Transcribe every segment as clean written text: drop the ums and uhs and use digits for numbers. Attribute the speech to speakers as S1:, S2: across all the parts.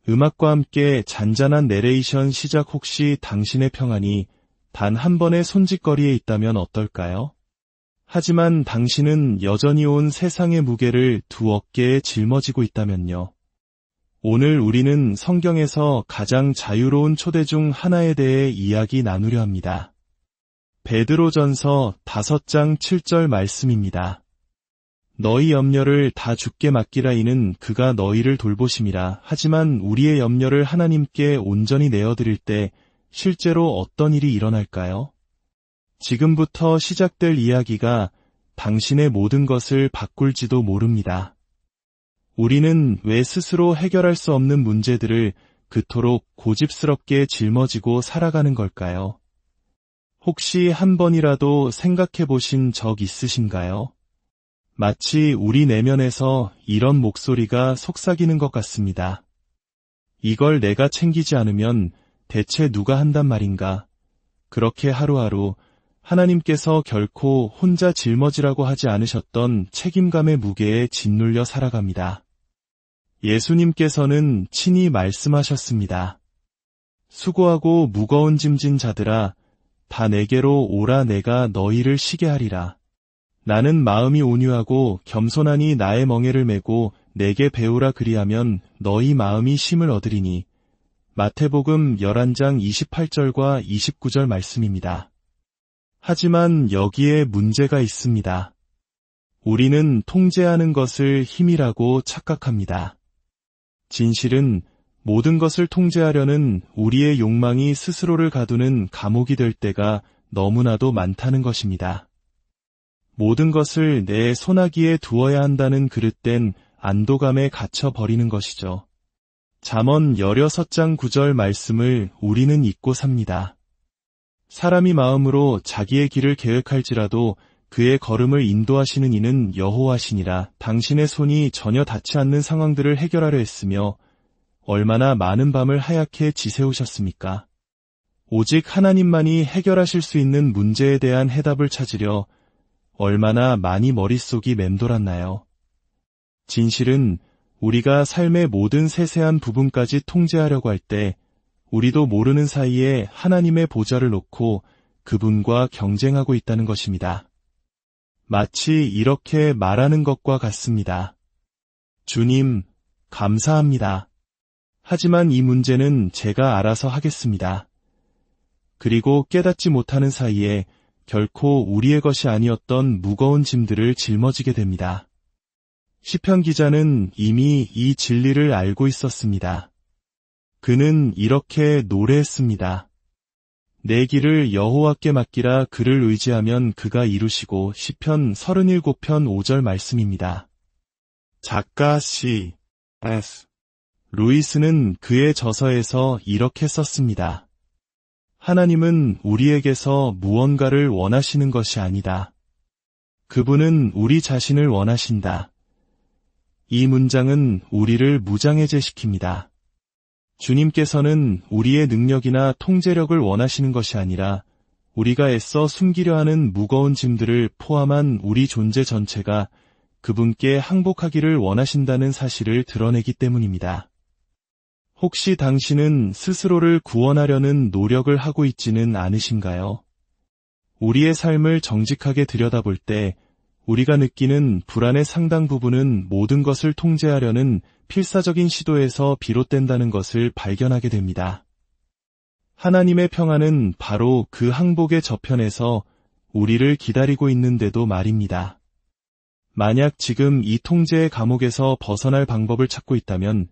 S1: 음악과 함께 잔잔한 내레이션 시작. 혹시 당신의 평안이 단 한 번의 손짓거리에 있다면 어떨까요? 하지만 당신은 여전히 온 세상의 무게를 두 어깨에 짊어지고 있다면요. 오늘 우리는 성경에서 가장 자유로운 초대 중 하나에 대해 이야기 나누려 합니다. 베드로전서 5장 7절 말씀입니다. 너희 염려를 다 주께 맡기라. 이는 그가 너희를 돌보심이라. 하지만 우리의 염려를 하나님께 온전히 내어드릴 때 실제로 어떤 일이 일어날까요? 지금부터 시작될 이야기가 당신의 모든 것을 바꿀지도 모릅니다. 우리는 왜 스스로 해결할 수 없는 문제들을 그토록 고집스럽게 짊어지고 살아가는 걸까요? 혹시 한 번이라도 생각해 보신 적 있으신가요? 마치 우리 내면에서 이런 목소리가 속삭이는 것 같습니다. 이걸 내가 챙기지 않으면 대체 누가 한단 말인가? 그렇게 하루하루 하나님께서 결코 혼자 짊어지라고 하지 않으셨던 책임감의 무게에 짓눌려 살아갑니다. 예수님께서는 친히 말씀하셨습니다. 수고하고 무거운 짐진 자들아, 다 내게로 오라. 내가 너희를 쉬게 하리라. 나는 마음이 온유하고 겸손하니 나의 멍에를 메고 내게 배우라. 그리하면 너희 마음이 쉼을 얻으리니. 마태복음 11장 28절과 29절 말씀입니다. 하지만 여기에 문제가 있습니다. 우리는 통제하는 것을 힘이라고 착각합니다. 진실은 모든 것을 통제하려는 우리의 욕망이 스스로를 가두는 감옥이 될 때가 너무나도 많다는 것입니다. 모든 것을 내 손아귀에 두어야 한다는 그릇된 안도감에 갇혀버리는 것이죠. 잠언 16장 9절 말씀을 우리는 잊고 삽니다. 사람이 마음으로 자기의 길을 계획할지라도 그의 걸음을 인도하시는 이는 여호와시니라. 당신의 손이 전혀 닿지 않는 상황들을 해결하려 했으며 얼마나 많은 밤을 하얗게 지새우셨습니까? 오직 하나님만이 해결하실 수 있는 문제에 대한 해답을 찾으려 얼마나 많이 머릿속이 맴돌았나요? 진실은 우리가 삶의 모든 세세한 부분까지 통제하려고 할 때 우리도 모르는 사이에 하나님의 보좌를 놓고 그분과 경쟁하고 있다는 것입니다. 마치 이렇게 말하는 것과 같습니다. 주님, 감사합니다. 하지만 이 문제는 제가 알아서 하겠습니다. 그리고 깨닫지 못하는 사이에 결코 우리의 것이 아니었던 무거운 짐들을 짊어지게 됩니다. 시편 기자는 이미 이 진리를 알고 있었습니다. 그는 이렇게 노래했습니다. 내 길을 여호와께 맡기라. 그를 의지하면 그가 이루시고. 시편 37편 5절 말씀입니다. 작가 C.S. 루이스는 그의 저서에서 이렇게 썼습니다. 하나님은 우리에게서 무언가를 원하시는 것이 아니다. 그분은 우리 자신을 원하신다. 이 문장은 우리를 무장해제시킵니다. 주님께서는 우리의 능력이나 통제력을 원하시는 것이 아니라 우리가 애써 숨기려 하는 무거운 짐들을 포함한 우리 존재 전체가 그분께 항복하기를 원하신다는 사실을 드러내기 때문입니다. 혹시 당신은 스스로를 구원하려는 노력을 하고 있지는 않으신가요? 우리의 삶을 정직하게 들여다볼 때 우리가 느끼는 불안의 상당 부분은 모든 것을 통제하려는 필사적인 시도에서 비롯된다는 것을 발견하게 됩니다. 하나님의 평안은 바로 그 항복의 저편에서 우리를 기다리고 있는데도 말입니다. 만약 지금 이 통제의 감옥에서 벗어날 방법을 찾고 있다면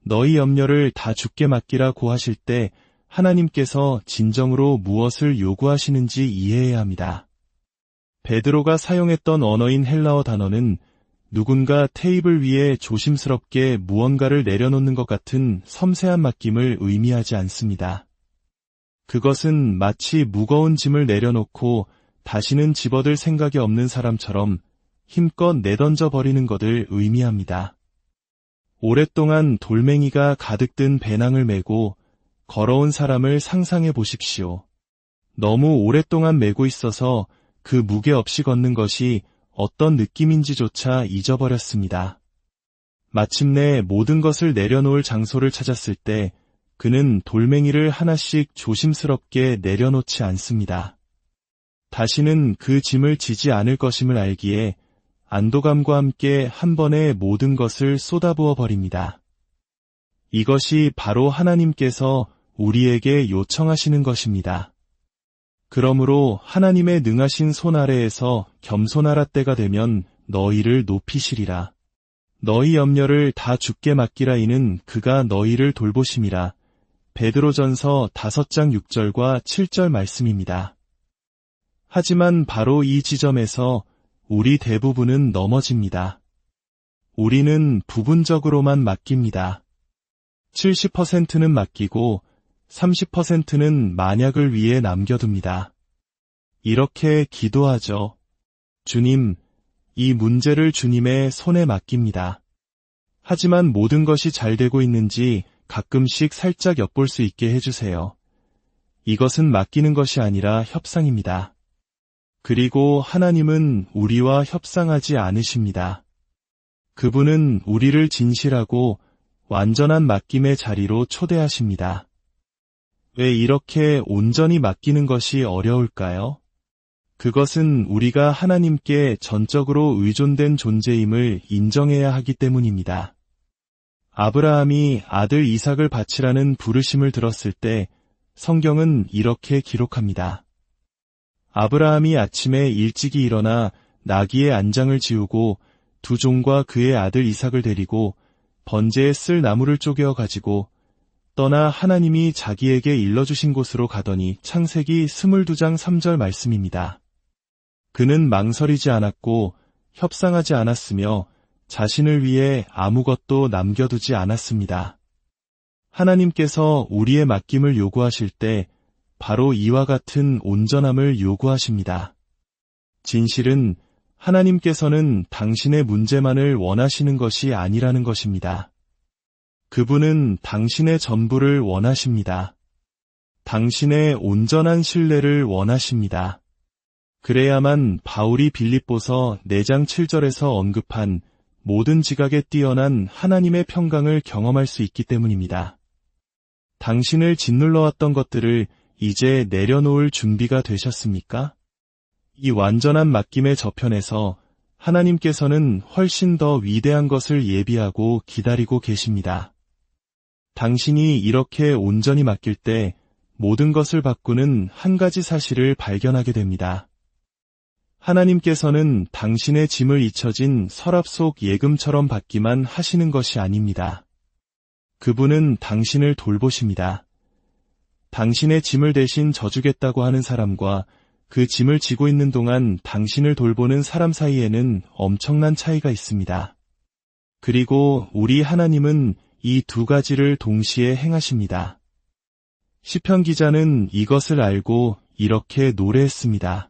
S1: 너희 염려를 다 주께 맡기라고 하실 때 하나님께서 진정으로 무엇을 요구하시는지 이해해야 합니다. 베드로가 사용했던 언어인 헬라어 단어는 누군가 테이블 위에 조심스럽게 무언가를 내려놓는 것 같은 섬세한 맡김을 의미하지 않습니다. 그것은 마치 무거운 짐을 내려놓고 다시는 집어들 생각이 없는 사람처럼 힘껏 내던져 버리는 것을 의미합니다. 오랫동안 돌멩이가 가득 든 배낭을 메고 걸어온 사람을 상상해 보십시오. 너무 오랫동안 메고 있어서 그 무게 없이 걷는 것이 어떤 느낌인지조차 잊어버렸습니다. 마침내 모든 것을 내려놓을 장소를 찾았을 때 그는 돌멩이를 하나씩 조심스럽게 내려놓지 않습니다. 다시는 그 짐을 지지 않을 것임을 알기에 안도감과 함께 한 번에 모든 것을 쏟아부어 버립니다. 이것이 바로 하나님께서 우리에게 요청하시는 것입니다. 그러므로 하나님의 능하신 손 아래에서 겸손하라 때가 되면 너희를 높이시리라. 너희 염려를 다 주께 맡기라 이는 그가 너희를 돌보심이라. 베드로전서 5장 6절과 7절 말씀입니다. 하지만 바로 이 지점에서 우리 대부분은 넘어집니다. 우리는 부분적으로만 맡깁니다. 70%는 맡기고 30%는 만약을 위해 남겨둡니다. 이렇게 기도하죠. 주님, 이 문제를 주님의 손에 맡깁니다. 하지만 모든 것이 잘 되고 있는지 가끔씩 살짝 엿볼 수 있게 해주세요. 이것은 맡기는 것이 아니라 협상입니다. 그리고 하나님은 우리와 협상하지 않으십니다. 그분은 우리를 진실하고 완전한 맡김의 자리로 초대하십니다. 왜 이렇게 온전히 맡기는 것이 어려울까요? 그것은 우리가 하나님께 전적으로 의존된 존재임을 인정해야 하기 때문입니다. 아브라함이 아들 이삭을 바치라는 부르심을 들었을 때 성경은 이렇게 기록합니다. 아브라함이 아침에 일찍이 일어나 나귀의 안장을 지우고 두 종과 그의 아들 이삭을 데리고 번제에 쓸 나무를 쪼개어 가지고 떠나 하나님이 자기에게 일러주신 곳으로 가더니 창세기 22장 3절 말씀입니다. 그는 망설이지 않았고 협상하지 않았으며 자신을 위해 아무것도 남겨두지 않았습니다. 하나님께서 우리의 맡김을 요구하실 때 바로 이와 같은 온전함을 요구하십니다. 진실은 하나님께서는 당신의 문제만을 원하시는 것이 아니라는 것입니다. 그분은 당신의 전부를 원하십니다. 당신의 온전한 신뢰를 원하십니다. 그래야만 바울이 빌립보서 4장 7절에서 언급한 모든 지각에 뛰어난 하나님의 평강을 경험할 수 있기 때문입니다. 당신을 짓눌러왔던 것들을 이제 내려놓을 준비가 되셨습니까? 이 완전한 맡김의 저편에서 하나님께서는 훨씬 더 위대한 것을 예비하고 기다리고 계십니다. 당신이 이렇게 온전히 맡길 때 모든 것을 바꾸는 한 가지 사실을 발견하게 됩니다. 하나님께서는 당신의 짐을 잊혀진 서랍 속 예금처럼 받기만 하시는 것이 아닙니다. 그분은 당신을 돌보십니다. 당신의 짐을 대신 져주겠다고 하는 사람과 그 짐을 지고 있는 동안 당신을 돌보는 사람 사이에는 엄청난 차이가 있습니다. 그리고 우리 하나님은 이 두 가지를 동시에 행하십니다. 시편 기자는 이것을 알고 이렇게 노래했습니다.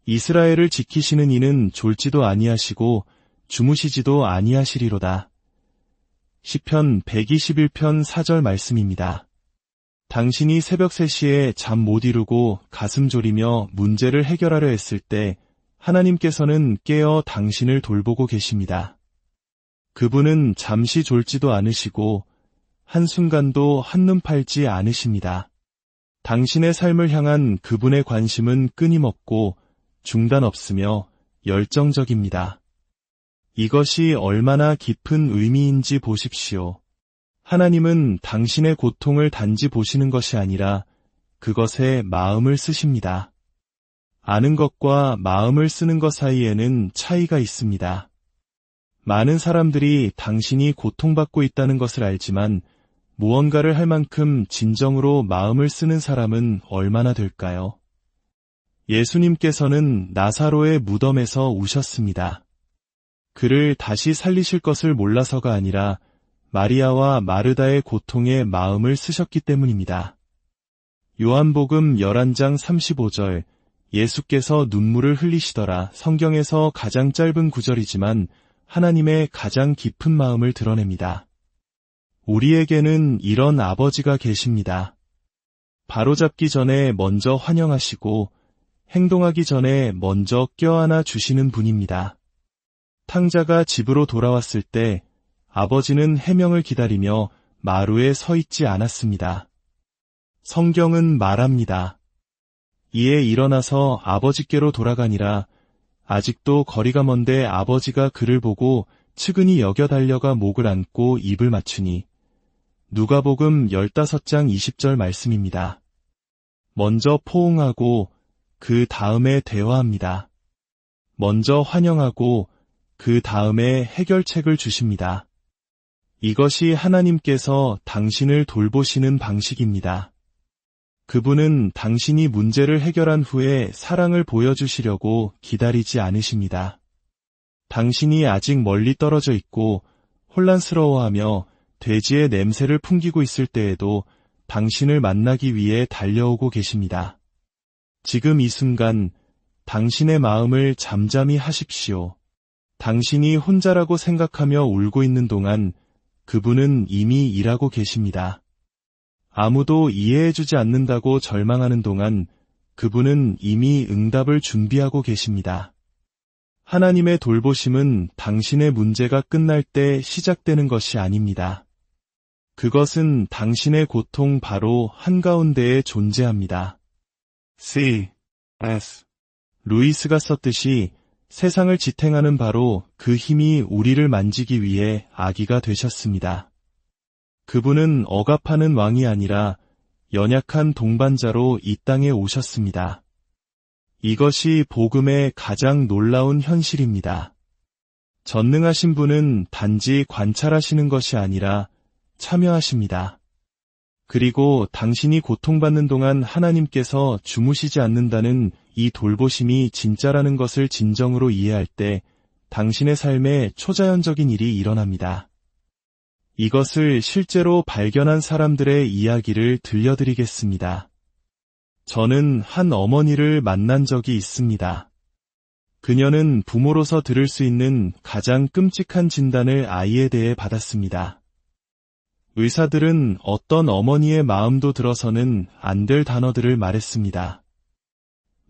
S1: 이스라엘을 지키시는 이는 졸지도 아니하시고 주무시지도 아니하시리로다. 시편 121편 4절 말씀입니다. 당신이 새벽 3시에 잠 못 이루고 가슴 졸이며 문제를 해결하려 했을 때 하나님께서는 깨어 당신을 돌보고 계십니다. 그분은 잠시 졸지도 않으시고 한순간도 한눈 팔지 않으십니다. 당신의 삶을 향한 그분의 관심은 끊임없고 중단 없으며 열정적입니다. 이것이 얼마나 깊은 의미인지 보십시오. 하나님은 당신의 고통을 단지 보시는 것이 아니라 그것에 마음을 쓰십니다. 아는 것과 마음을 쓰는 것 사이에는 차이가 있습니다. 많은 사람들이 당신이 고통받고 있다는 것을 알지만 무언가를 할 만큼 진정으로 마음을 쓰는 사람은 얼마나 될까요? 예수님께서는 나사로의 무덤에서 우셨습니다. 그를 다시 살리실 것을 몰라서가 아니라 마리아와 마르다의 고통에 마음을 쓰셨기 때문입니다. 요한복음 11장 35절, 예수께서 눈물을 흘리시더라. 성경에서 가장 짧은 구절이지만 하나님의 가장 깊은 마음을 드러냅니다. 우리에게는 이런 아버지가 계십니다. 바로잡기 전에 먼저 환영하시고 행동하기 전에 먼저 껴안아 주시는 분입니다. 탕자가 집으로 돌아왔을 때 아버지는 해명을 기다리며 마루에 서 있지 않았습니다. 성경은 말합니다. 이에 일어나서 아버지께로 돌아가니라. 아직도 거리가 먼데 아버지가 그를 보고 측은히 여겨 달려가 목을 안고 입을 맞추니. 누가복음 15장 20절 말씀입니다. 먼저 포옹하고 그 다음에 대화합니다. 먼저 환영하고 그 다음에 해결책을 주십니다. 이것이 하나님께서 당신을 돌보시는 방식입니다. 그분은 당신이 문제를 해결한 후에 사랑을 보여주시려고 기다리지 않으십니다. 당신이 아직 멀리 떨어져 있고 혼란스러워하며 돼지의 냄새를 풍기고 있을 때에도 당신을 만나기 위해 달려오고 계십니다. 지금 이 순간 당신의 마음을 잠잠히 하십시오. 당신이 혼자라고 생각하며 울고 있는 동안 그분은 이미 일하고 계십니다. 아무도 이해해주지 않는다고 절망하는 동안 그분은 이미 응답을 준비하고 계십니다. 하나님의 돌보심은 당신의 문제가 끝날 때 시작되는 것이 아닙니다. 그것은 당신의 고통 바로 한가운데에 존재합니다. C.S. 루이스가 썼듯이 세상을 지탱하는 바로 그 힘이 우리를 만지기 위해 아기가 되셨습니다. 그분은 억압하는 왕이 아니라 연약한 동반자로 이 땅에 오셨습니다. 이것이 복음의 가장 놀라운 현실입니다. 전능하신 분은 단지 관찰하시는 것이 아니라 참여하십니다. 그리고 당신이 고통받는 동안 하나님께서 주무시지 않는다는 이 돌보심이 진짜라는 것을 진정으로 이해할 때 당신의 삶에 초자연적인 일이 일어납니다. 이것을 실제로 발견한 사람들의 이야기를 들려드리겠습니다. 저는 한 어머니를 만난 적이 있습니다. 그녀는 부모로서 들을 수 있는 가장 끔찍한 진단을 아이에 대해 받았습니다. 의사들은 어떤 어머니의 마음도 들어서는 안 될 단어들을 말했습니다.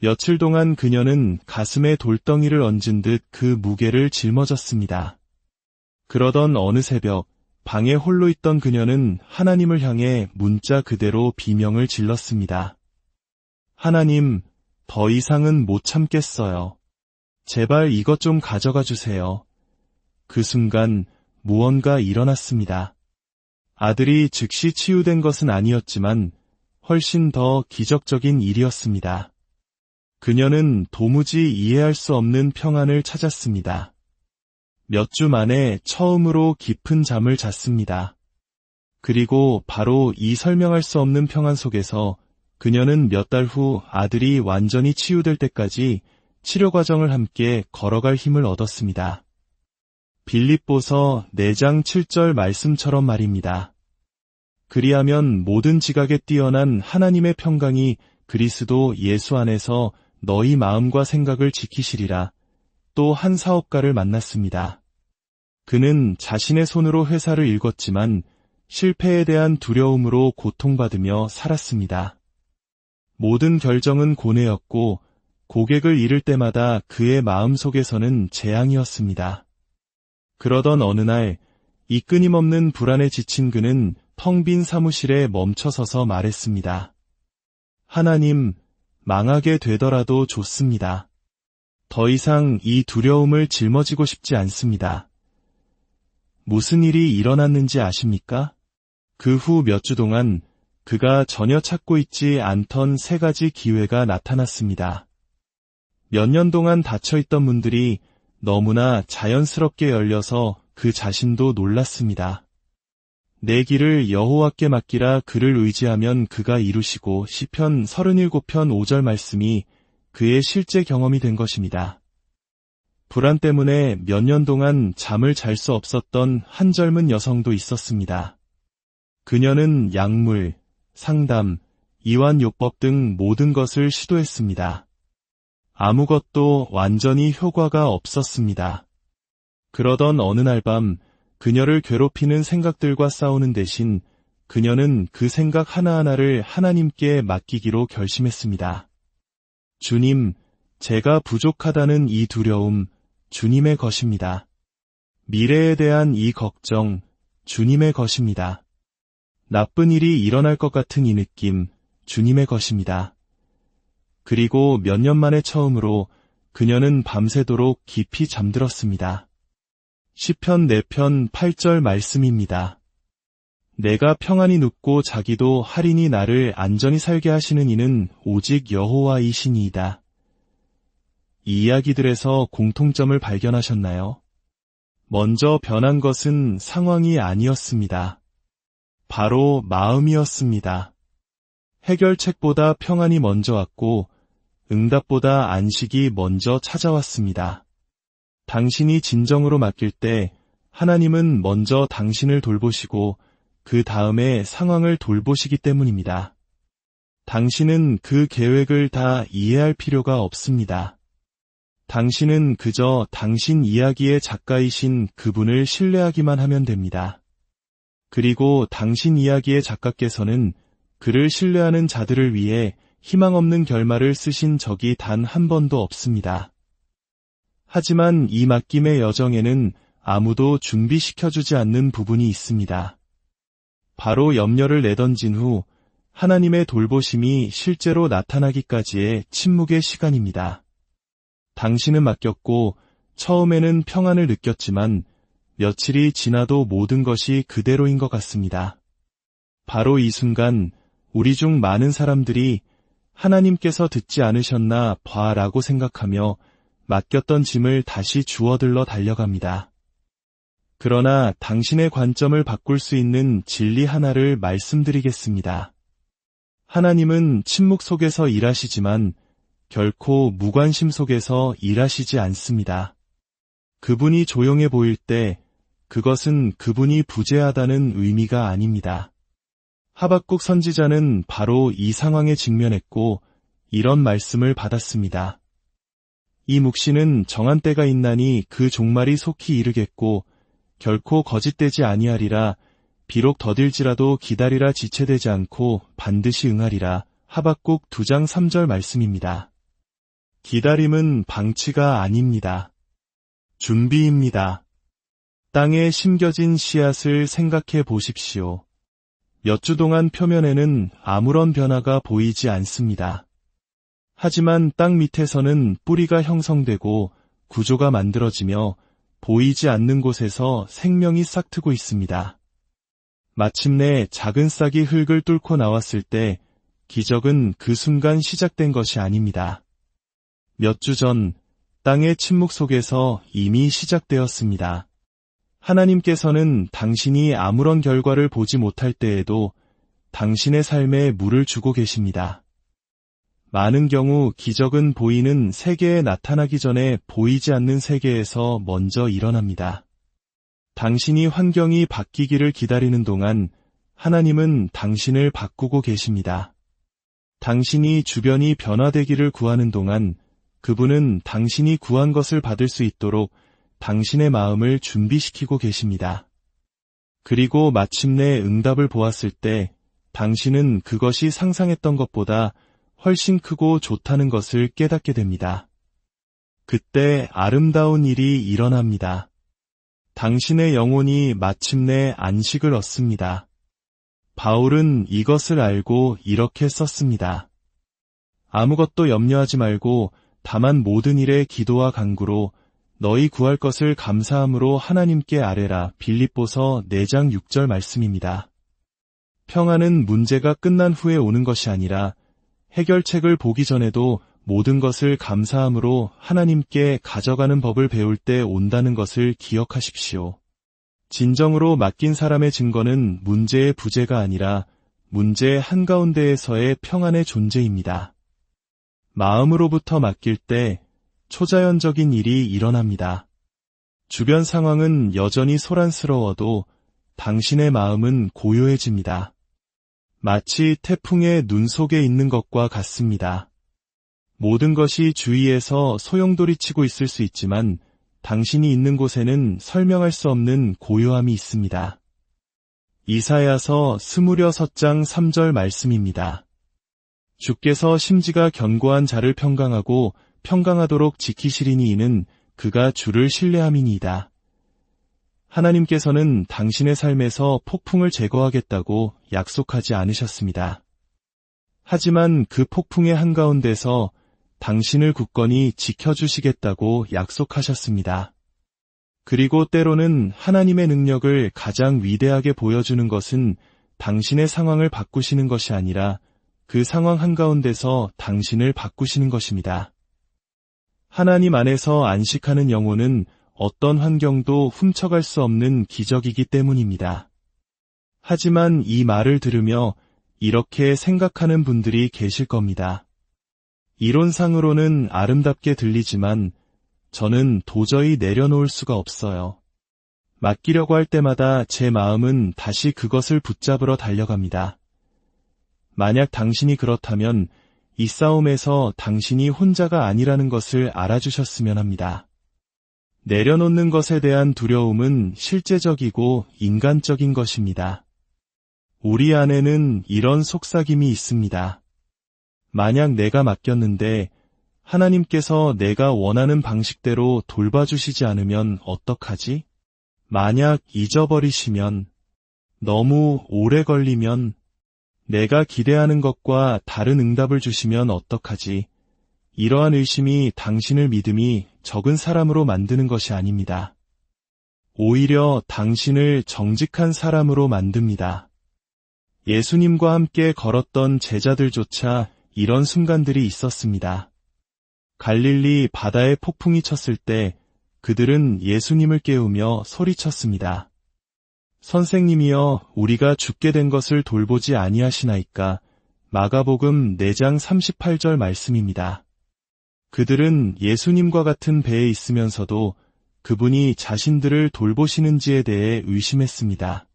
S1: 며칠 동안 그녀는 가슴에 돌덩이를 얹은 듯 그 무게를 짊어졌습니다. 그러던 어느 새벽, 방에 홀로 있던 그녀는 하나님을 향해 문자 그대로 비명을 질렀습니다. 하나님, 더 이상은 못 참겠어요. 제발 이것 좀 가져가 주세요. 그 순간 무언가 일어났습니다. 아들이 즉시 치유된 것은 아니었지만 훨씬 더 기적적인 일이었습니다. 그녀는 도무지 이해할 수 없는 평안을 찾았습니다. 몇 주 만에 처음으로 깊은 잠을 잤습니다. 그리고 바로 이 설명할 수 없는 평안 속에서 그녀는 몇 달 후 아들이 완전히 치유될 때까지 치료 과정을 함께 걸어갈 힘을 얻었습니다. 빌립보서 4장 7절 말씀처럼 말입니다. 그리하면 모든 지각에 뛰어난 하나님의 평강이 그리스도 예수 안에서 너희 마음과 생각을 지키시리라. 또 한 사업가를 만났습니다. 그는 자신의 손으로 회사를 일궜지만 실패에 대한 두려움으로 고통받으며 살았습니다. 모든 결정은 고뇌였고 고객을 잃을 때마다 그의 마음속에서는 재앙이었습니다. 그러던 어느 날 이 끊임없는 불안에 지친 그는 텅 빈 사무실에 멈춰서서 말했습니다. 하나님, 망하게 되더라도 좋습니다. 더 이상 이 두려움을 짊어지고 싶지 않습니다. 무슨 일이 일어났는지 아십니까? 그 후 몇 주 동안 그가 전혀 찾고 있지 않던 3가지 기회가 나타났습니다. 몇 년 동안 닫혀있던 문들이 너무나 자연스럽게 열려서 그 자신도 놀랐습니다. 내 길을 여호와께 맡기라. 그를 의지하면 그가 이루시고 시편 37편 5절 말씀이 그의 실제 경험이 된 것입니다. 불안 때문에 몇 년 동안 잠을 잘 수 없었던 한 젊은 여성도 있었습니다. 그녀는 약물, 상담, 이완요법 등 모든 것을 시도했습니다. 아무것도 완전히 효과가 없었습니다. 그러던 어느 날 밤 그녀를 괴롭히는 생각들과 싸우는 대신 그녀는 그 생각 하나하나를 하나님께 맡기기로 결심했습니다. 주님, 제가 부족하다는 이 두려움, 주님의 것입니다. 미래에 대한 이 걱정, 주님의 것입니다. 나쁜 일이 일어날 것 같은 이 느낌, 주님의 것입니다. 그리고 몇 년 만에 처음으로 그녀는 밤새도록 깊이 잠들었습니다. 시편 4편 8절 말씀입니다. 내가 평안히 눕고 자기도 하리니 나를 안전히 살게 하시는 이는 오직 여호와이시니이다. 이 이야기들에서 공통점을 발견하셨나요? 먼저 변한 것은 상황이 아니었습니다. 바로 마음이었습니다. 해결책보다 평안이 먼저 왔고 응답보다 안식이 먼저 찾아왔습니다. 당신이 진정으로 맡길 때 하나님은 먼저 당신을 돌보시고 그 다음에 상황을 돌보시기 때문입니다. 당신은 그 계획을 다 이해할 필요가 없습니다. 당신은 그저 당신 이야기의 작가이신 그분을 신뢰하기만 하면 됩니다. 그리고 당신 이야기의 작가께서는 그를 신뢰하는 자들을 위해 희망 없는 결말을 쓰신 적이 단 한 번도 없습니다. 하지만 이 맡김의 여정에는 아무도 준비시켜주지 않는 부분이 있습니다. 바로 염려를 내던진 후 하나님의 돌보심이 실제로 나타나기까지의 침묵의 시간입니다. 당신은 맡겼고 처음에는 평안을 느꼈지만 며칠이 지나도 모든 것이 그대로인 것 같습니다. 바로 이 순간 우리 중 많은 사람들이 하나님께서 듣지 않으셨나 봐라고 생각하며 맡겼던 짐을 다시 주워들러 달려갑니다. 그러나 당신의 관점을 바꿀 수 있는 진리 하나를 말씀드리겠습니다. 하나님은 침묵 속에서 일하시지만 결코 무관심 속에서 일하시지 않습니다. 그분이 조용해 보일 때 그것은 그분이 부재하다는 의미가 아닙니다. 하박국 선지자는 바로 이 상황에 직면했고 이런 말씀을 받았습니다. 이 묵시는 정한 때가 있나니 그 종말이 속히 이르겠고 결코 거짓되지 아니하리라. 비록 더딜지라도 기다리라. 지체되지 않고 반드시 응하리라. 하박국 2장 3절 말씀입니다. 기다림은 방치가 아닙니다. 준비입니다. 땅에 심겨진 씨앗을 생각해 보십시오. 몇 주 동안 표면에는 아무런 변화가 보이지 않습니다. 하지만 땅 밑에서는 뿌리가 형성되고 구조가 만들어지며 보이지 않는 곳에서 생명이 싹트고 있습니다. 마침내 작은 싹이 흙을 뚫고 나왔을 때 기적은 그 순간 시작된 것이 아닙니다. 몇 주 전 땅의 침묵 속에서 이미 시작되었습니다. 하나님께서는 당신이 아무런 결과를 보지 못할 때에도 당신의 삶에 물을 주고 계십니다. 많은 경우 기적은 보이는 세계에 나타나기 전에 보이지 않는 세계에서 먼저 일어납니다. 당신이 환경이 바뀌기를 기다리는 동안 하나님은 당신을 바꾸고 계십니다. 당신이 주변이 변화되기를 구하는 동안 그분은 당신이 구한 것을 받을 수 있도록 당신의 마음을 준비시키고 계십니다. 그리고 마침내 응답을 보았을 때 당신은 그것이 상상했던 것보다 훨씬 크고 좋다는 것을 깨닫게 됩니다. 그때 아름다운 일이 일어납니다. 당신의 영혼이 마침내 안식을 얻습니다. 바울은 이것을 알고 이렇게 썼습니다. 아무것도 염려하지 말고 다만 모든 일에 기도와 간구로 너희 구할 것을 감사함으로 하나님께 아뢰라. 빌립보서 4장 6절 말씀입니다. 평안은 문제가 끝난 후에 오는 것이 아니라 해결책을 보기 전에도 모든 것을 감사함으로 하나님께 가져가는 법을 배울 때 온다는 것을 기억하십시오. 진정으로 맡긴 사람의 증거는 문제의 부재가 아니라 문제 한가운데에서의 평안의 존재입니다. 마음으로부터 맡길 때 초자연적인 일이 일어납니다. 주변 상황은 여전히 소란스러워도 당신의 마음은 고요해집니다. 마치 태풍의 눈 속에 있는 것과 같습니다. 모든 것이 주위에서 소용돌이치고 있을 수 있지만 당신이 있는 곳에는 설명할 수 없는 고요함이 있습니다. 이사야서 26장 3절 말씀입니다. 주께서 심지가 견고한 자를 평강하고 평강하도록 지키시리니 이는 그가 주를 신뢰함이니이다. 하나님께서는 당신의 삶에서 폭풍을 제거하겠다고 약속하지 않으셨습니다. 하지만 그 폭풍의 한가운데서 당신을 굳건히 지켜주시겠다고 약속하셨습니다. 그리고 때로는 하나님의 능력을 가장 위대하게 보여주는 것은 당신의 상황을 바꾸시는 것이 아니라 그 상황 한가운데서 당신을 바꾸시는 것입니다. 하나님 안에서 안식하는 영혼은 어떤 환경도 훔쳐갈 수 없는 기적이기 때문입니다. 하지만 이 말을 들으며 이렇게 생각하는 분들이 계실 겁니다. 이론상으로는 아름답게 들리지만 저는 도저히 내려놓을 수가 없어요. 맡기려고 할 때마다 제 마음은 다시 그것을 붙잡으러 달려갑니다. 만약 당신이 그렇다면 이 싸움에서 당신이 혼자가 아니라는 것을 알아주셨으면 합니다. 내려놓는 것에 대한 두려움은 실제적이고 인간적인 것입니다. 우리 안에는 이런 속삭임이 있습니다. 만약 내가 맡겼는데 하나님께서 내가 원하는 방식대로 돌봐주시지 않으면 어떡하지? 만약 잊어버리시면, 너무 오래 걸리면, 내가 기대하는 것과 다른 응답을 주시면 어떡하지? 이러한 의심이 당신을 믿음이 적은 사람으로 만드는 것이 아닙니다. 오히려 당신을 정직한 사람으로 만듭니다. 예수님과 함께 걸었던 제자들조차 이런 순간들이 있었습니다. 갈릴리 바다에 폭풍이 쳤을 때 그들은 예수님을 깨우며 소리쳤습니다. 선생님이여, 우리가 죽게 된 것을 돌보지 아니하시나이까? 마가복음 4장 38절 말씀입니다. 그들은 예수님과 같은 배에 있으면서도 그분이 자신들을 돌보시는지에 대해 의심했습니다.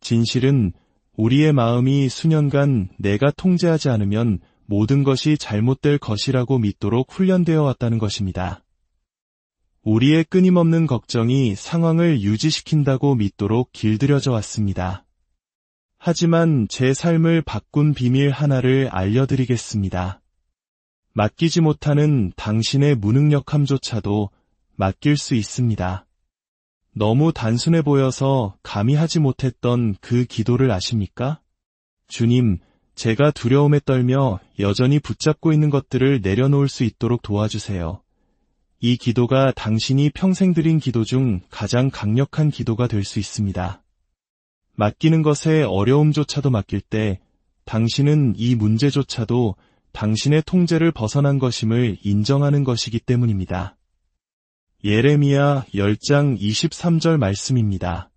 S1: 진실은 우리의 마음이 수년간 내가 통제하지 않으면 모든 것이 잘못될 것이라고 믿도록 훈련되어 왔다는 것입니다. 우리의 끊임없는 걱정이 상황을 유지시킨다고 믿도록 길들여져 왔습니다. 하지만 제 삶을 바꾼 비밀 하나를 알려드리겠습니다. 맡기지 못하는 당신의 무능력함조차도 맡길 수 있습니다. 너무 단순해 보여서 감히 하지 못했던 그 기도를 아십니까? 주님, 제가 두려움에 떨며 여전히 붙잡고 있는 것들을 내려놓을 수 있도록 도와주세요. 이 기도가 당신이 평생 드린 기도 중 가장 강력한 기도가 될 수 있습니다. 맡기는 것에 어려움조차도 맡길 때 당신은 이 문제조차도 당신의 통제를 벗어난 것임을 인정하는 것이기 때문입니다. 예레미야 10장 23절 말씀입니다.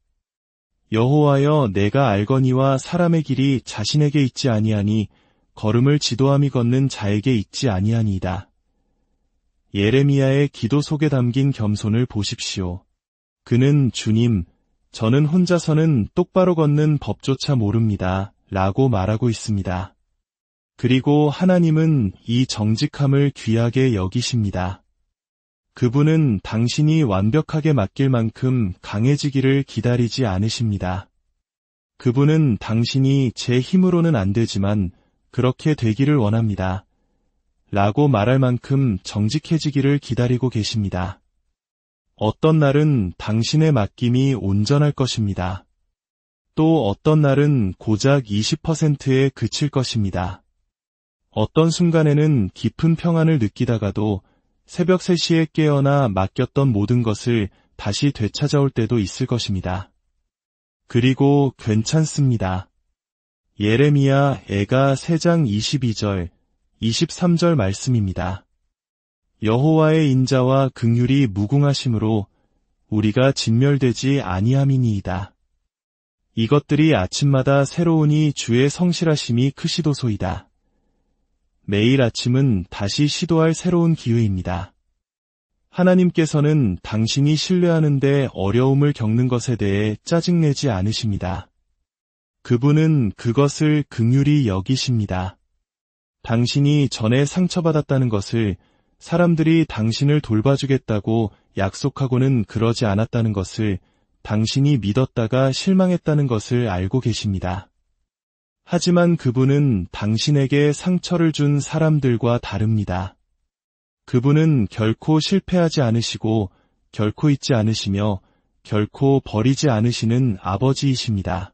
S1: 여호와여, 내가 알거니와 사람의 길이 자신에게 있지 아니하니 걸음을 지도함이 걷는 자에게 있지 아니하니이다. 예레미야의 기도 속에 담긴 겸손을 보십시오. 그는 주님, 저는 혼자서는 똑바로 걷는 법조차 모릅니다. 라고 말하고 있습니다. 그리고 하나님은 이 정직함을 귀하게 여기십니다. 그분은 당신이 완벽하게 맡길 만큼 강해지기를 기다리지 않으십니다. 그분은 당신이 제 힘으로는 안 되지만 그렇게 되기를 원합니다. 라고 말할 만큼 정직해지기를 기다리고 계십니다. 어떤 날은 당신의 맡김이 온전할 것입니다. 또 어떤 날은 고작 20%에 그칠 것입니다. 어떤 순간에는 깊은 평안을 느끼다가도 새벽 3시에 깨어나 맡겼던 모든 것을 다시 되찾아올 때도 있을 것입니다. 그리고 괜찮습니다. 예레미야 애가 3장 22절, 23절 말씀입니다. 여호와의 인자와 긍휼이 무궁하심으로 우리가 진멸되지 아니함이니이다. 이것들이 아침마다 새로우니 주의 성실하심이 크시도소이다. 매일 아침은 다시 시도할 새로운 기회입니다. 하나님께서는 당신이 신뢰하는데 어려움을 겪는 것에 대해 짜증내지 않으십니다. 그분은 그것을 긍휼히 여기십니다. 당신이 전에 상처받았다는 것을, 사람들이 당신을 돌봐주겠다고 약속하고는 그러지 않았다는 것을, 당신이 믿었다가 실망했다는 것을 알고 계십니다. 하지만 그분은 당신에게 상처를 준 사람들과 다릅니다. 그분은 결코 실패하지 않으시고 결코 잊지 않으시며 결코 버리지 않으시는 아버지이십니다.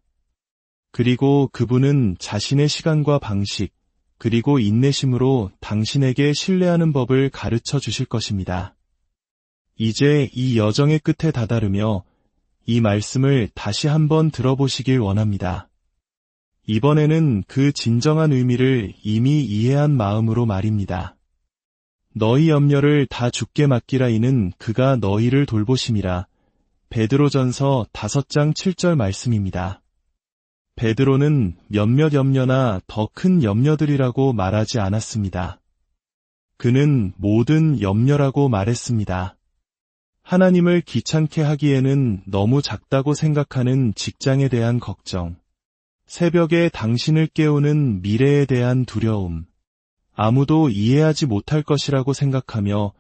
S1: 그리고 그분은 자신의 시간과 방식, 그리고 인내심으로 당신에게 신뢰하는 법을 가르쳐 주실 것입니다. 이제 이 여정의 끝에 다다르며 이 말씀을 다시 한번 들어보시길 원합니다. 이번에는 그 진정한 의미를 이미 이해한 마음으로 말입니다. 너희 염려를 다 주께 맡기라 이는 그가 너희를 돌보심이라. 베드로전서 5장 7절 말씀입니다. 베드로는 몇몇 염려나 더 큰 염려들이라고 말하지 않았습니다. 그는 모든 염려라고 말했습니다. 하나님을 귀찮게 하기에는 너무 작다고 생각하는 직장에 대한 걱정, 새벽에 당신을 깨우는 미래에 대한 두려움, 아무도 이해하지 못할 것이라고 생각하며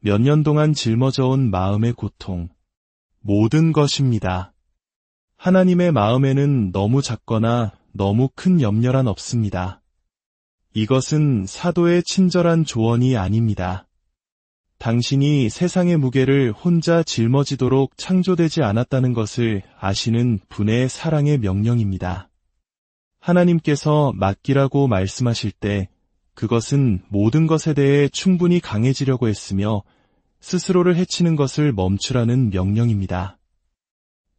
S1: 몇 년 동안 짊어져온 마음의 고통, 모든 것입니다. 하나님의 마음에는 너무 작거나 너무 큰 염려란 없습니다. 이것은 사도의 친절한 조언이 아닙니다. 당신이 세상의 무게를 혼자 짊어지도록 창조되지 않았다는 것을 아시는 분의 사랑의 명령입니다. 하나님께서 맡기라고 말씀하실 때 그것은 모든 것에 대해 충분히 강해지려고 했으며 스스로를 해치는 것을 멈추라는 명령입니다.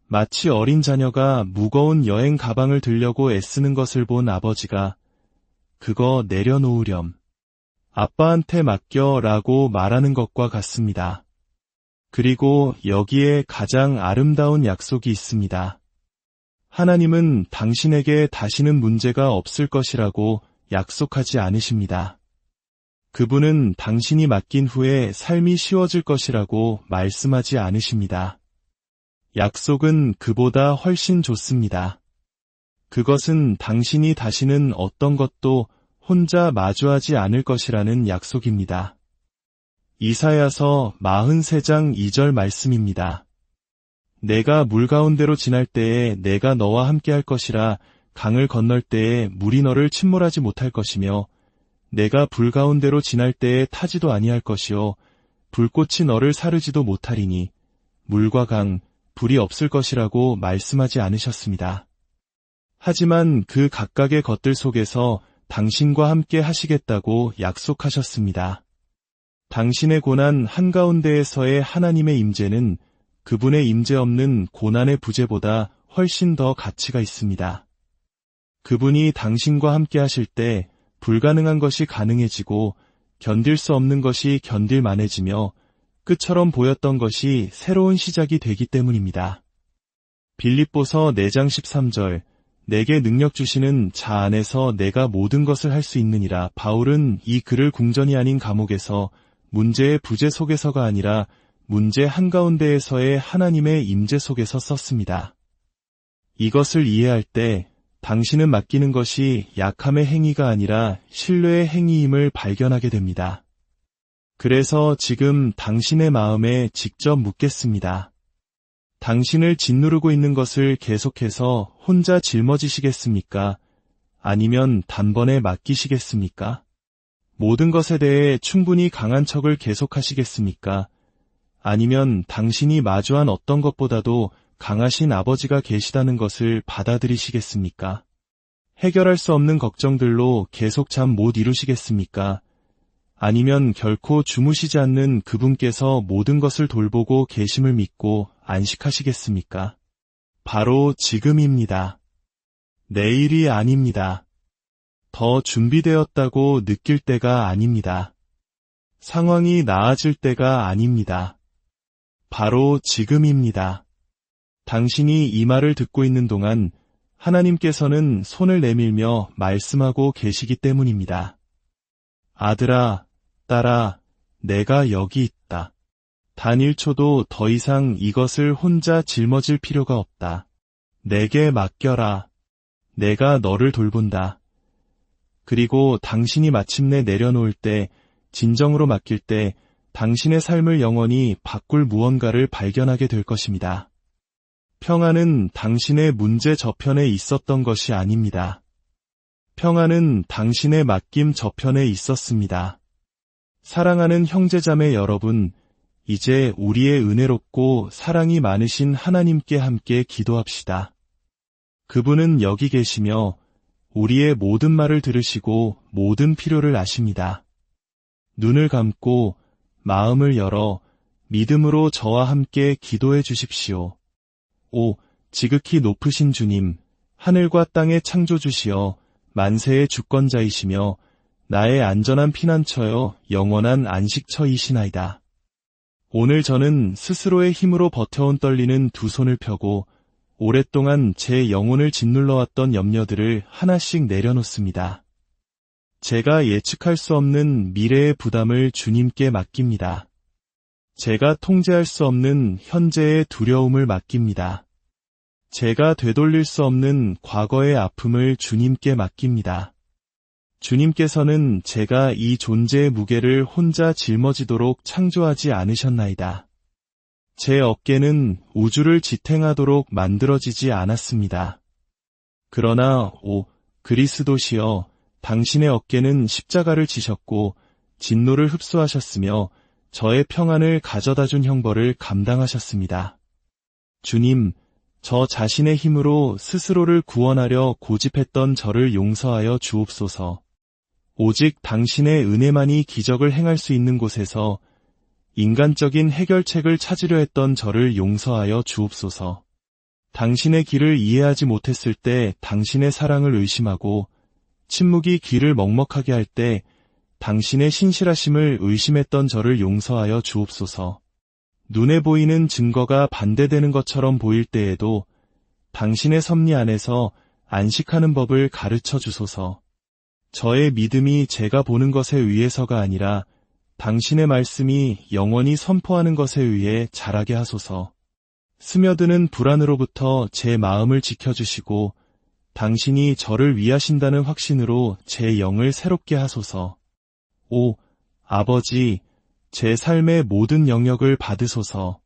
S1: 마치 어린 자녀가 무거운 여행 가방을 들려고 애쓰는 것을 본 아버지가 그거 내려놓으렴. 아빠한테 맡겨라고 말하는 것과 같습니다. 그리고 여기에 가장 아름다운 약속이 있습니다. 하나님은 당신에게 다시는 문제가 없을 것이라고 약속하지 않으십니다. 그분은 당신이 맡긴 후에 삶이 쉬워질 것이라고 말씀하지 않으십니다. 약속은 그보다 훨씬 좋습니다. 그것은 당신이 다시는 어떤 것도 혼자 마주하지 않을 것이라는 약속입니다. 이사야서 43장 2절 말씀입니다. 내가 물 가운데로 지날 때에 내가 너와 함께 할 것이라. 강을 건널 때에 물이 너를 침몰하지 못할 것이며 내가 불 가운데로 지날 때에 타지도 아니할 것이요 불꽃이 너를 사르지도 못하리니 물과 강, 불이 없을 것이라고 말씀하지 않으셨습니다. 하지만 그 각각의 것들 속에서 당신과 함께 하시겠다고 약속하셨습니다. 당신의 고난 한가운데에서의 하나님의 임재는 그분의 임재 없는 고난의 부재보다 훨씬 더 가치가 있습니다. 그분이 당신과 함께 하실 때 불가능한 것이 가능해지고 견딜 수 없는 것이 견딜만해지며 끝처럼 보였던 것이 새로운 시작이 되기 때문입니다. 빌립보서 4장 13절 내게 능력 주시는 자 안에서 내가 모든 것을 할 수 있느니라. 바울은 이 글을 궁전이 아닌 감옥에서 문제의 부재 속에서가 아니라 문제 한가운데에서의 하나님의 임재 속에서 썼습니다. 이것을 이해할 때 당신은 맡기는 것이 약함의 행위가 아니라 신뢰의 행위임을 발견하게 됩니다. 그래서 지금 당신의 마음에 직접 묻겠습니다. 당신을 짓누르고 있는 것을 계속해서 혼자 짊어지시겠습니까? 아니면 단번에 맡기시겠습니까? 모든 것에 대해 충분히 강한 척을 계속하시겠습니까? 아니면 당신이 마주한 어떤 것보다도 강하신 아버지가 계시다는 것을 받아들이시겠습니까? 해결할 수 없는 걱정들로 계속 잠 못 이루시겠습니까? 아니면 결코 주무시지 않는 그분께서 모든 것을 돌보고 계심을 믿고 안식하시겠습니까? 바로 지금입니다. 내일이 아닙니다. 더 준비되었다고 느낄 때가 아닙니다. 상황이 나아질 때가 아닙니다. 바로 지금입니다. 당신이 이 말을 듣고 있는 동안 하나님께서는 손을 내밀며 말씀하고 계시기 때문입니다. 아들아, 딸아, 내가 여기 있다. 단 1초도 더 이상 이것을 혼자 짊어질 필요가 없다. 내게 맡겨라. 내가 너를 돌본다. 그리고 당신이 마침내 내려놓을 때, 진정으로 맡길 때 당신의 삶을 영원히 바꿀 무언가를 발견하게 될 것입니다. 평안은 당신의 문제 저편에 있었던 것이 아닙니다. 평안은 당신의 맡김 저편에 있었습니다. 사랑하는 형제자매 여러분, 이제 우리의 은혜롭고 사랑이 많으신 하나님께 함께 기도합시다. 그분은 여기 계시며 우리의 모든 말을 들으시고 모든 필요를 아십니다. 눈을 감고 마음을 열어 믿음으로 저와 함께 기도해 주십시오. 오, 지극히 높으신 주님, 하늘과 땅의 창조주시여 만세의 주권자이시며 나의 안전한 피난처여 영원한 안식처이시나이다. 오늘 저는 스스로의 힘으로 버텨온 떨리는 두 손을 펴고 오랫동안 제 영혼을 짓눌러왔던 염려들을 하나씩 내려놓습니다. 제가 예측할 수 없는 미래의 부담을 주님께 맡깁니다. 제가 통제할 수 없는 현재의 두려움을 맡깁니다. 제가 되돌릴 수 없는 과거의 아픔을 주님께 맡깁니다. 주님께서는 제가 이 존재의 무게를 혼자 짊어지도록 창조하지 않으셨나이다. 제 어깨는 우주를 지탱하도록 만들어지지 않았습니다. 그러나 오 그리스도시여, 당신의 어깨는 십자가를 지셨고 진노를 흡수하셨으며 저의 평안을 가져다준 형벌을 감당하셨습니다. 주님, 저 자신의 힘으로 스스로를 구원하려 고집했던 저를 용서하여 주옵소서. 오직 당신의 은혜만이 기적을 행할 수 있는 곳에서 인간적인 해결책을 찾으려 했던 저를 용서하여 주옵소서. 당신의 길을 이해하지 못했을 때 당신의 사랑을 의심하고 침묵이 귀를 먹먹하게 할 때 당신의 신실하심을 의심했던 저를 용서하여 주옵소서. 눈에 보이는 증거가 반대되는 것처럼 보일 때에도 당신의 섭리 안에서 안식하는 법을 가르쳐 주소서. 저의 믿음이 제가 보는 것에 의해서가 아니라 당신의 말씀이 영원히 선포하는 것에 의해 자라게 하소서. 스며드는 불안으로부터 제 마음을 지켜주시고 당신이 저를 위하신다는 확신으로 제 영을 새롭게 하소서. 오, 아버지, 제 삶의 모든 영역을 받으소서.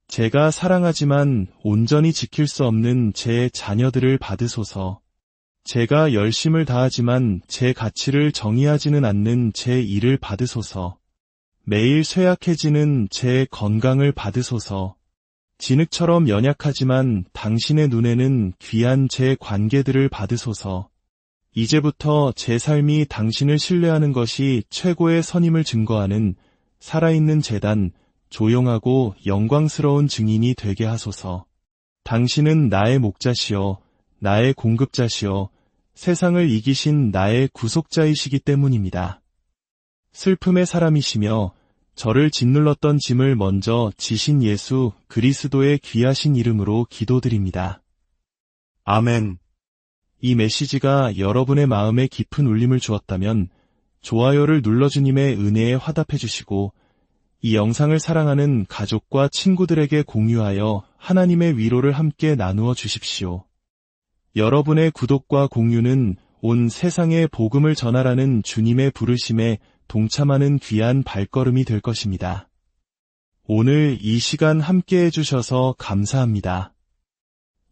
S1: 제가 사랑하지만 온전히 지킬 수 없는 제 자녀들을 받으소서. 제가 열심을 다하지만 제 가치를 정의하지는 않는 제 일을 받으소서. 매일 쇠약해지는 제 건강을 받으소서. 진흙처럼 연약하지만 당신의 눈에는 귀한 제 관계들을 받으소서. 이제부터 제 삶이 당신을 신뢰하는 것이 최고의 선임을 증거하는 살아있는 제단, 조용하고 영광스러운 증인이 되게 하소서. 당신은 나의 목자시여, 나의 공급자시여, 세상을 이기신 나의 구속자이시기 때문입니다. 슬픔의 사람이시며 저를 짓눌렀던 짐을 먼저 지신 예수 그리스도의 귀하신 이름으로 기도드립니다. 아멘. 이 메시지가 여러분의 마음에 깊은 울림을 주었다면 좋아요를 눌러 주님의 은혜에 화답해 주시고 이 영상을 사랑하는 가족과 친구들에게 공유하여 하나님의 위로를 함께 나누어 주십시오. 여러분의 구독과 공유는 온 세상에 복음을 전하라는 주님의 부르심에 동참하는 귀한 발걸음이 될 것입니다. 오늘 이 시간 함께 해주셔서 감사합니다.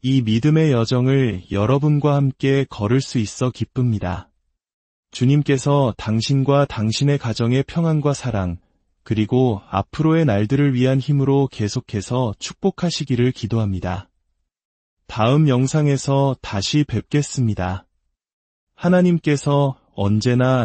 S1: 이 믿음의 여정을 여러분과 함께 걸을 수 있어 기쁩니다. 주님께서 당신과 당신의 가정의 평안과 사랑, 그리고 앞으로의 날들을 위한 힘으로 계속해서 축복하시기를 기도합니다. 다음 영상에서 다시 뵙겠습니다. 하나님께서 언제나